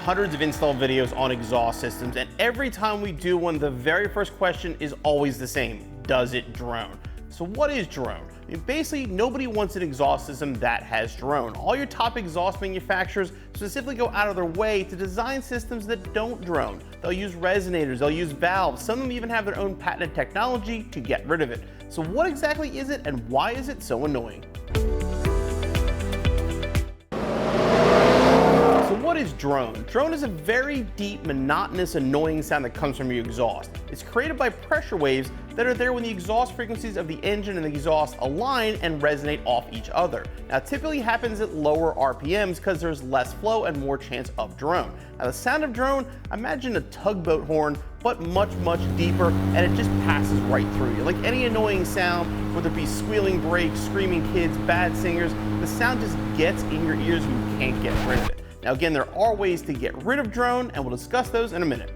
hundreds of install videos on exhaust systems, and every time we do one, the very first question is always the same: does it drone? So what is drone? I mean, basically, nobody wants an exhaust system that has drone. All your top exhaust manufacturers specifically go out of their way to design systems that don't drone. They'll use resonators, they'll use valves, some of them even have their own patented technology to get rid of it. So what exactly is it, and why is it so annoying? So what is drone? Drone is a very deep, monotonous, annoying sound that comes from your exhaust. It's created by pressure waves that are there when the exhaust frequencies of the engine and the exhaust align and resonate off each other. Now, it typically happens at lower RPMs because there's less flow and more chance of drone. Now, the sound of drone, imagine a tugboat horn, but much, much deeper, and it just passes right through you. Like any annoying sound, whether it be squealing brakes, screaming kids, bad singers, the sound just gets in your ears and you can't get rid of it. Now again, there are ways to get rid of drone, and we'll discuss those in a minute.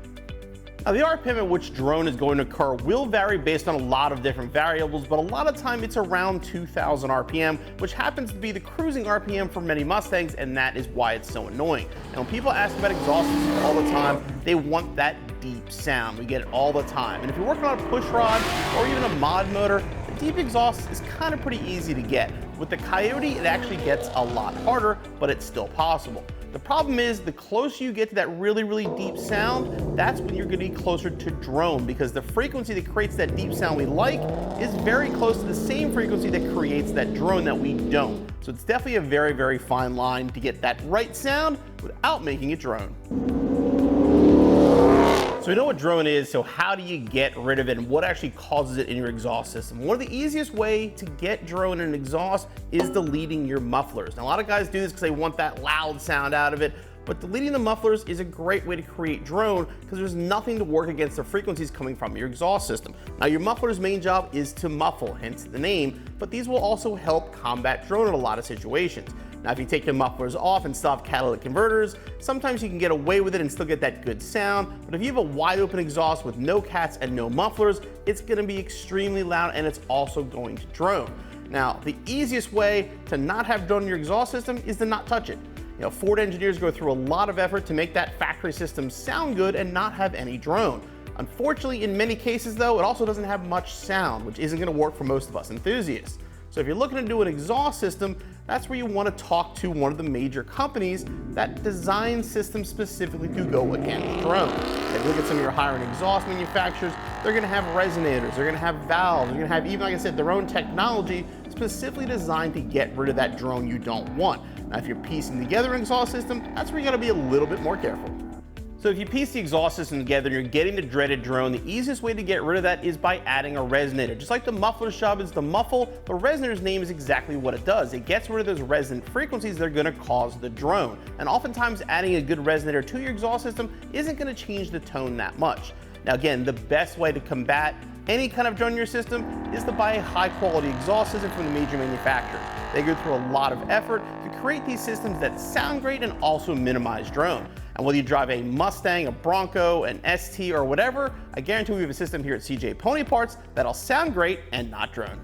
Now, the RPM at which drone is going to occur will vary based on a lot of different variables, but a lot of time it's around 2000 RPM, which happens to be the cruising RPM for many Mustangs, and that is why it's so annoying. And when people ask about exhaust systems all the time, they want that deep sound. We get it all the time. And if you're working on a push rod or even a mod motor, the deep exhaust is kind of pretty easy to get. With the Coyote, it actually gets a lot harder, but it's still possible. The problem is, the closer you get to that really, really deep sound, that's when you're going to be closer to drone, because the frequency that creates that deep sound we like is very close to the same frequency that creates that drone that we don't. So it's definitely a very, very fine line to get that right sound without making it drone. So we know what drone is, so how do you get rid of it, and what actually causes it in your exhaust system? One of the easiest way to get drone in an exhaust is deleting your mufflers. Now, a lot of guys do this because they want that loud sound out of it, but deleting the mufflers is a great way to create drone because there's nothing to work against the frequencies coming from your exhaust system. Now, your muffler's main job is to muffle, hence the name, but these will also help combat drone in a lot of situations. Now, if you take your mufflers off and stop catalytic converters, sometimes you can get away with it and still get that good sound, but if you have a wide open exhaust with no cats and no mufflers, it's gonna be extremely loud, and it's also going to drone. Now, the easiest way to not have drone in your exhaust system is to not touch it. You know, Ford engineers go through a lot of effort to make that factory system sound good and not have any drone. Unfortunately, in many cases though, it also doesn't have much sound, which isn't gonna work for most of us enthusiasts. So if you're looking to do an exhaust system, that's where you want to talk to one of the major companies that design systems specifically to go against drone. If you look at some of your higher end exhaust manufacturers, they're going to have resonators, they're going to have valves, they're going to have, even like I said, their own technology specifically designed to get rid of that drone you don't want. Now, if you're piecing together an exhaust system, that's where you got to be a little bit more careful. So if you piece the exhaust system together and you're getting the dreaded drone, the easiest way to get rid of that is by adding a resonator. Just like the muffler's job is to muffle, the resonator's name is exactly what it does. It gets rid of those resonant frequencies that are going to cause the drone. And oftentimes adding a good resonator to your exhaust system isn't going to change the tone that much. Now again, the best way to combat any kind of drone in your system is to buy a high quality exhaust system from the major manufacturers. They go through a lot of effort to create these systems that sound great and also minimize drone. And whether you drive a Mustang, a Bronco, an ST, or whatever, I guarantee we have a system here at CJ Pony Parts that'll sound great and not drone.